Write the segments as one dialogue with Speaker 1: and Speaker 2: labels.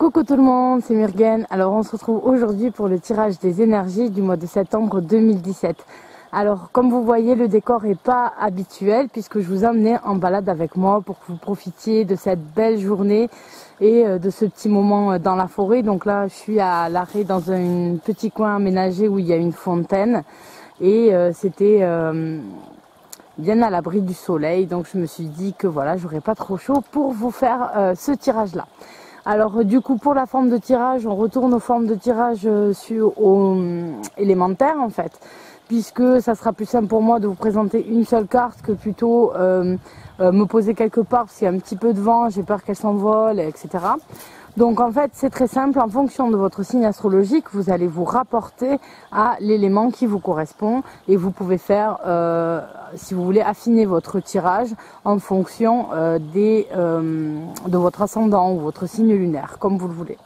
Speaker 1: Coucou tout le monde, c'est Murgen. Alors on se retrouve aujourd'hui pour le tirage des énergies du mois de septembre 2017. Alors comme vous voyez, le décor n'est pas habituel puisque je vous ai emmené en balade avec moi pour que vous profitiez de cette belle journée et de ce petit moment dans la forêt. Donc là je suis à l'arrêt dans un petit coin aménagé où il y a une fontaine et c'était bien à l'abri du soleil. Donc je me suis dit que voilà, j'aurais pas trop chaud pour vous faire ce tirage là. Alors du coup pour la forme de tirage, on retourne aux formes de tirage au élémentaire en fait, puisque ça sera plus simple pour moi de vous présenter une seule carte que plutôt me poser quelque part parce qu'il y a un petit peu de vent, j'ai peur qu'elle s'envole, etc. Donc en fait c'est très simple, en fonction de votre signe astrologique, vous allez vous rapporter à l'élément qui vous correspond et vous pouvez faire, si vous voulez, affiner votre tirage en fonction de votre ascendant ou votre signe lunaire, comme vous le voulez.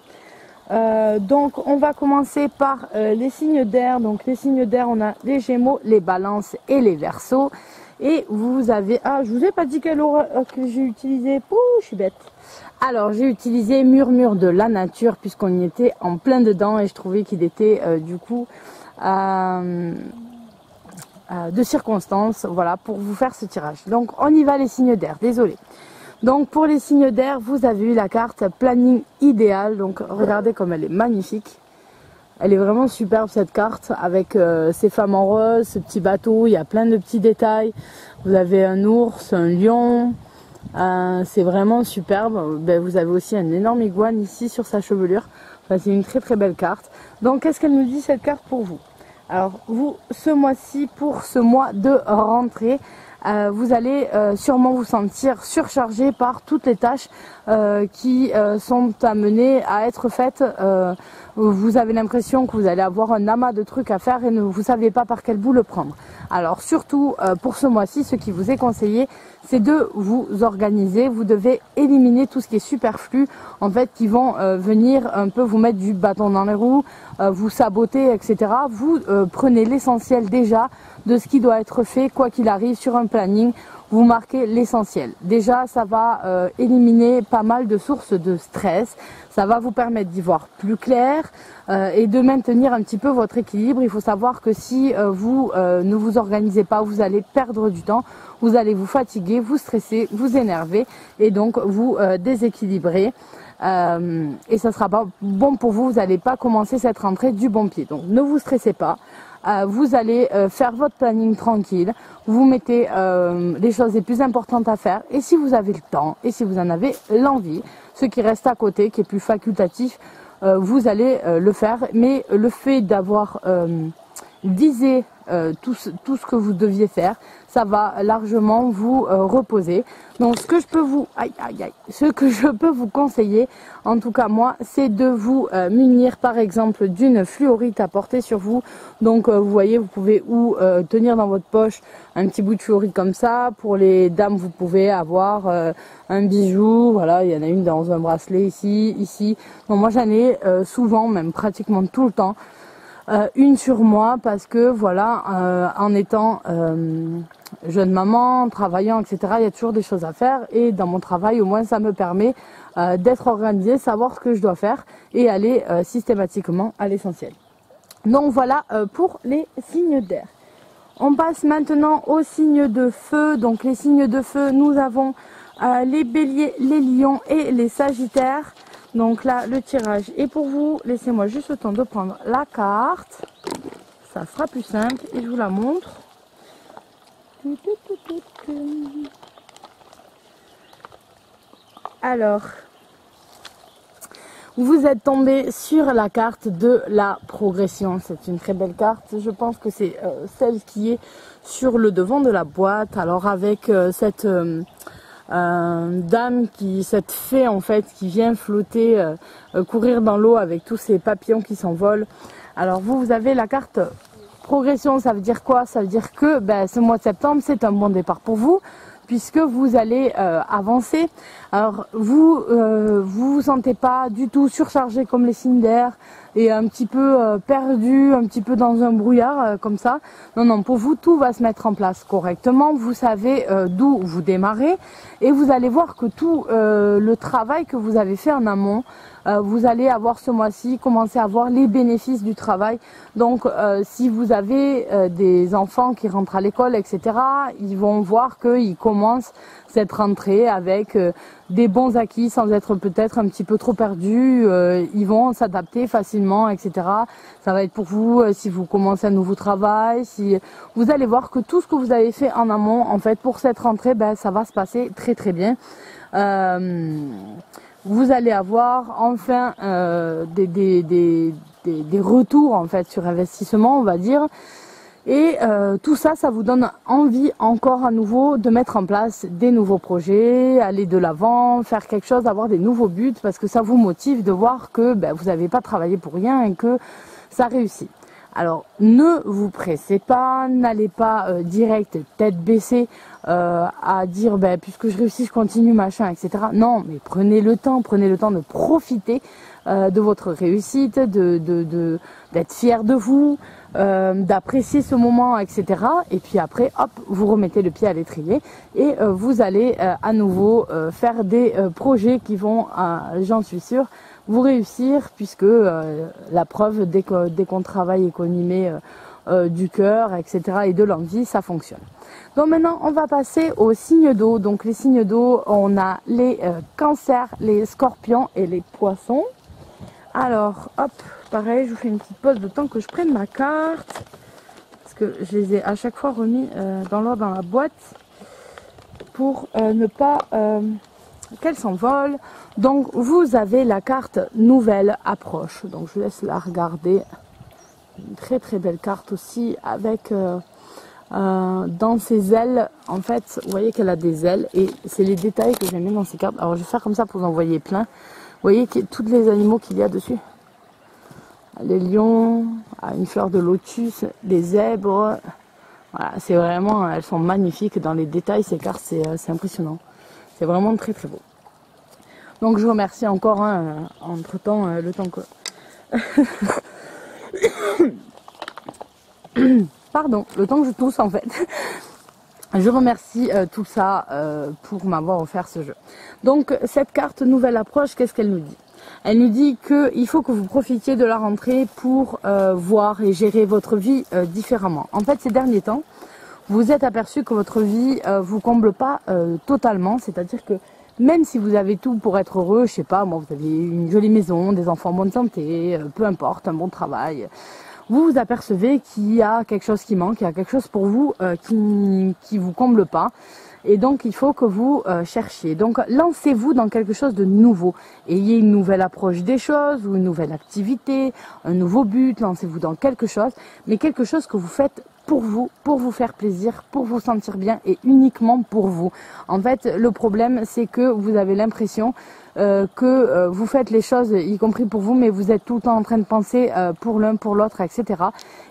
Speaker 1: Donc on va commencer par les signes d'air. Donc les signes d'air, on a les Gémeaux, les Balances et les Verseaux. Et vous avez, je vous ai pas dit quelle aura que j'ai utilisé. Pouh, je suis bête. Alors j'ai utilisé Murmure de la nature puisqu'on y était en plein dedans et je trouvais qu'il était du coup de circonstances, voilà, pour vous faire ce tirage. Donc on y va les signes d'air, désolé. Donc pour les signes d'air, vous avez eu la carte planning idéal. Donc regardez comme elle est magnifique. Elle est vraiment superbe cette carte avec ces femmes en rose, ce petit bateau, il y a plein de petits détails. Vous avez un ours, un lion, c'est vraiment superbe. Ben, vous avez aussi un énorme iguane ici sur sa chevelure. Enfin, c'est une très très belle carte. Donc qu'est-ce qu'elle nous dit cette carte pour vous? Alors vous, ce mois-ci, pour ce mois de rentrée, vous allez sûrement vous sentir surchargé par toutes les tâches qui sont amenées à être faites. Vous avez l'impression que vous allez avoir un amas de trucs à faire et vous ne savez pas par quel bout le prendre. Alors surtout pour ce mois-ci, ce qui vous est conseillé, c'est de vous organiser. Vous devez éliminer tout ce qui est superflu, en fait, qui vont venir un peu vous mettre du bâton dans les roues, vous saboter, etc. Vous prenez l'essentiel déjà de ce qui doit être fait, quoi qu'il arrive sur un planning. Vous marquez l'essentiel. Déjà, ça va éliminer pas mal de sources de stress. Ça va vous permettre d'y voir plus clair et de maintenir un petit peu votre équilibre. Il faut savoir que si vous ne vous organisez pas, vous allez perdre du temps, vous allez vous fatiguer, vous stresser, vous énerver et donc vous déséquilibrer. Et ça sera pas bon pour vous. Vous n'allez pas commencer cette rentrée du bon pied. Donc ne vous stressez pas. Vous allez faire votre planning tranquille, vous mettez les choses les plus importantes à faire et si vous avez le temps et si vous en avez l'envie, ce qui reste à côté, qui est plus facultatif, vous allez le faire. Mais le fait d'avoir visé tout ce que vous deviez faire, ça va largement vous reposer. Donc ce que je peux vous conseiller, en tout cas moi, c'est de vous munir par exemple d'une fluorite à porter sur vous. Donc vous voyez, vous pouvez tenir dans votre poche un petit bout de fluorite comme ça. Pour les dames, vous pouvez avoir un bijou, voilà, il y en a une dans un bracelet ici. Donc moi j'en ai souvent, même pratiquement tout le temps. Une sur moi parce que voilà, en étant jeune maman, travaillant, etc., il y a toujours des choses à faire et dans mon travail au moins ça me permet d'être organisée, savoir ce que je dois faire et aller systématiquement à l'essentiel. Donc voilà pour les signes d'air. On passe maintenant aux signes de feu. Donc les signes de feu, nous avons les béliers, les lions et les sagittaires. Donc là, le tirage est pour vous. Laissez-moi juste le temps de prendre la carte. Ça sera plus simple et je vous la montre. Alors, vous êtes tombé sur la carte de la progression. C'est une très belle carte. Je pense que c'est celle qui est sur le devant de la boîte. Alors avec cette... cette fée en fait qui vient flotter, courir dans l'eau avec tous ces papillons qui s'envolent. Alors vous avez la carte progression. Ça veut dire quoi? Ça veut dire que ce mois de septembre c'est un bon départ pour vous puisque vous allez avancer. Alors vous sentez pas du tout surchargé comme les signes d'air et un petit peu perdu, un petit peu dans un brouillard comme ça. Non, non, pour vous tout va se mettre en place correctement. Vous savez d'où vous démarrez et vous allez voir que tout le travail que vous avez fait en amont, vous allez avoir ce mois-ci commencer à voir les bénéfices du travail. Donc si vous avez des enfants qui rentrent à l'école, etc., ils vont voir qu'ils commencent cette rentrée avec des bons acquis sans être peut-être un petit peu trop perdus. Ils vont s'adapter facilement, etc. Ça va être pour vous si vous commencez un nouveau travail. Si vous allez voir que tout ce que vous avez fait en amont, en fait, pour cette rentrée, ben, ça va se passer très très bien. Vous allez avoir enfin des retours en fait sur investissement, on va dire. Et tout ça, ça vous donne envie encore à nouveau de mettre en place des nouveaux projets, aller de l'avant, faire quelque chose, avoir des nouveaux buts, parce que ça vous motive de voir que ben, vous n'avez pas travaillé pour rien et que ça réussit. Alors, ne vous pressez pas, n'allez pas direct, tête baissée, à dire ben, puisque je réussis, je continue, machin, etc. Non, mais prenez le temps de profiter de votre réussite, d'être fier de vous, d'apprécier ce moment, etc. Et puis après, hop, vous remettez le pied à l'étrier et vous allez à nouveau faire des projets qui vont, j'en suis sûre, vous réussir, puisque la preuve, dès qu'on travaille et qu'on y met du cœur, etc. et de l'envie, ça fonctionne. Donc maintenant, on va passer aux signes d'eau. Donc les signes d'eau, on a les cancers, les scorpions et les poissons. Alors, hop, pareil, je vous fais une petite pause de temps que je prenne ma carte. Parce que je les ai à chaque fois remis dans l'ordre dans la boîte pour ne pas qu'elle s'envole. Donc, vous avez la carte nouvelle approche. Donc, je vous laisse la regarder. Une très très belle carte aussi avec dans ses ailes, en fait, vous voyez qu'elle a des ailes et c'est les détails que j'aime bien dans ces cartes. Alors, je vais faire comme ça pour vous en envoyer plein. Vous voyez tous les animaux qu'il y a dessus. Les lions, une fleur de lotus, des zèbres. Voilà, c'est vraiment, elles sont magnifiques dans les détails, ces cartes, c'est impressionnant. C'est vraiment très très beau. Donc je remercie encore, entre temps, le temps que... Pardon, le temps que je tousse en fait. Je remercie tout ça pour m'avoir offert ce jeu. Donc cette carte nouvelle approche, qu'est-ce qu'elle nous dit? Elle nous dit qu'il faut que vous profitiez de la rentrée pour voir et gérer votre vie différemment. En fait, ces derniers temps, vous vous êtes aperçu que votre vie vous comble pas totalement. C'est-à-dire que même si vous avez tout pour être heureux, je sais pas, moi, vous avez une jolie maison, des enfants en bonne santé, peu importe, un bon travail, vous vous apercevez qu'il y a quelque chose qui manque, il y a quelque chose pour vous qui vous comble pas. Et donc, il faut que vous cherchiez. Donc, lancez-vous dans quelque chose de nouveau. Ayez une nouvelle approche des choses ou une nouvelle activité, un nouveau but. Lancez-vous dans quelque chose, mais quelque chose que vous faites pour vous faire plaisir, pour vous sentir bien et uniquement pour vous. En fait, le problème, c'est que vous avez l'impression que vous faites les choses, y compris pour vous, mais vous êtes tout le temps en train de penser pour l'un, pour l'autre, etc.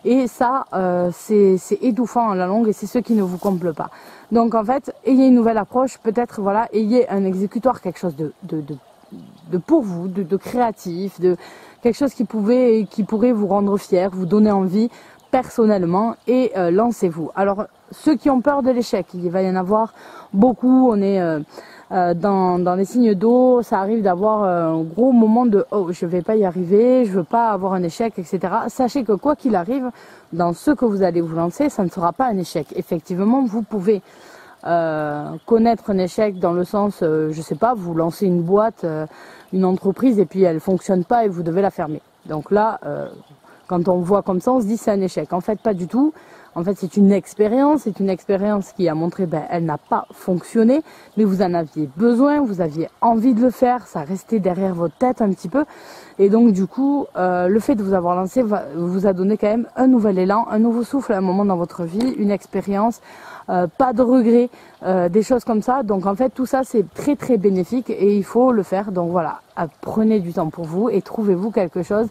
Speaker 1: Et ça, c'est étouffant à la longue et c'est ce qui ne vous comble pas. Donc en fait, ayez une nouvelle approche, peut-être, voilà, ayez un exécutoire, quelque chose de pour vous, de créatif, de quelque chose qui pourrait vous rendre fier, vous donner envie personnellement et lancez-vous. Alors ceux qui ont peur de l'échec, il va y en avoir beaucoup, on est dans les signes d'eau, ça arrive d'avoir un gros moment de oh je vais pas y arriver, je veux pas avoir un échec, etc. Sachez que quoi qu'il arrive, dans ce que vous allez vous lancer, ça ne sera pas un échec. Effectivement, vous pouvez connaître un échec dans le sens, je sais pas, vous lancez une boîte, une entreprise et puis elle fonctionne pas et vous devez la fermer. Donc là, quand on voit comme ça, on se dit c'est un échec. En fait, pas du tout. En fait, c'est une expérience qui a montré, elle n'a pas fonctionné, mais vous en aviez besoin, vous aviez envie de le faire, ça restait derrière votre tête un petit peu. Et donc, du coup, le fait de vous avoir lancé vous a donné quand même un nouvel élan, un nouveau souffle à un moment dans votre vie, une expérience, pas de regrets, des choses comme ça. Donc, en fait, tout ça, c'est très, très bénéfique et il faut le faire. Donc, voilà, prenez du temps pour vous et trouvez-vous quelque chose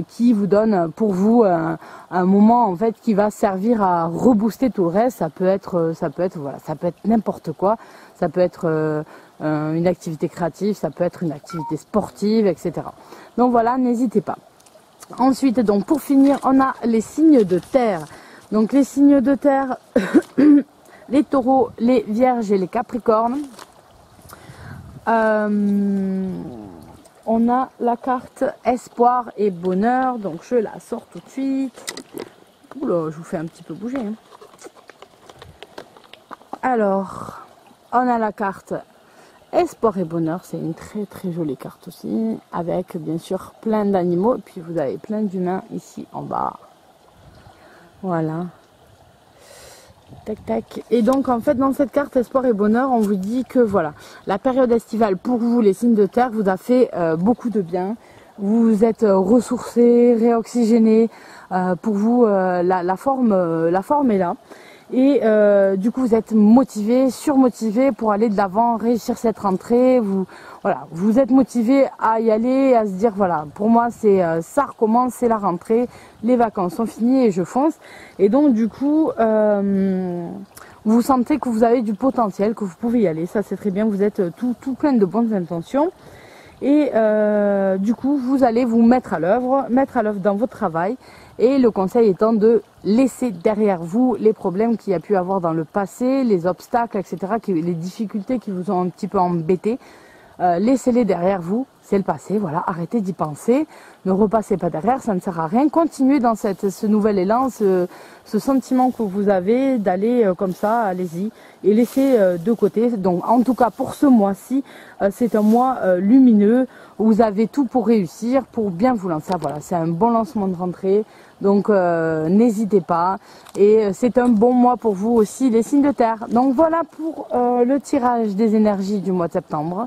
Speaker 1: qui vous donne pour vous un moment en fait qui va servir à rebooster tout le reste. Ça peut être voilà, ça peut être n'importe quoi. Ça peut être une activité créative, ça peut être une activité sportive, etc. Donc voilà, n'hésitez pas. Ensuite, donc pour finir, on a les signes de terre. Donc les signes de terre, les taureaux, les vierges et les capricornes. On a la carte espoir et bonheur, donc je la sors tout de suite. Oula, je vous fais un petit peu bouger. Hein. Alors, on a la carte espoir et bonheur, c'est une très très jolie carte aussi, avec bien sûr plein d'animaux, et puis vous avez plein d'humains ici en bas. Voilà. Tac tac. Et donc en fait dans cette carte espoir et bonheur, on vous dit que voilà, la période estivale pour vous les signes de terre vous a fait beaucoup de bien. Vous êtes ressourcés, réoxygénés. Pour vous la forme est là. Et du coup vous êtes motivés, surmotivés pour aller de l'avant, réussir cette rentrée. Vous êtes motivés à y aller, à se dire voilà, pour moi c'est ça recommence, c'est la rentrée, les vacances sont finies et je fonce. Et donc du coup vous sentez que vous avez du potentiel, que vous pouvez y aller, ça c'est très bien, vous êtes tout plein de bonnes intentions. Et du coup vous allez vous mettre à l'œuvre dans votre travail. Et le conseil étant de laisser derrière vous les problèmes qu'il y a pu avoir dans le passé, les obstacles, etc., les difficultés qui vous ont un petit peu embêté. Laissez-les derrière vous, c'est le passé, voilà, arrêtez d'y penser, ne repassez pas derrière, ça ne sert à rien. Continuez dans ce nouvel élan, ce sentiment que vous avez d'aller comme ça, allez-y, et laissez de côté. Donc en tout cas pour ce mois-ci, c'est un mois lumineux, où vous avez tout pour réussir, pour bien vous lancer. Voilà, c'est un bon lancement de rentrée, donc n'hésitez pas. Et c'est un bon mois pour vous aussi, les signes de terre. Donc voilà pour le tirage des énergies du mois de septembre.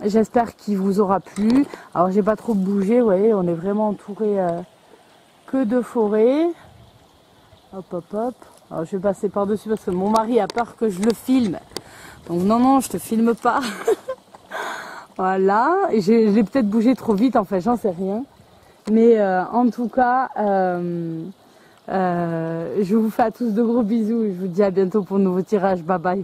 Speaker 1: J'espère qu'il vous aura plu. Alors j'ai pas trop bougé, vous voyez, on est vraiment entouré que de forêt. Hop hop hop. Alors je vais passer par dessus parce que mon mari a peur que je le filme. Donc non, je te filme pas. Voilà, et j'ai peut-être bougé trop vite, enfin j'en sais rien. Mais en tout cas, je vous fais à tous de gros bisous et je vous dis à bientôt pour un nouveau tirage. Bye bye.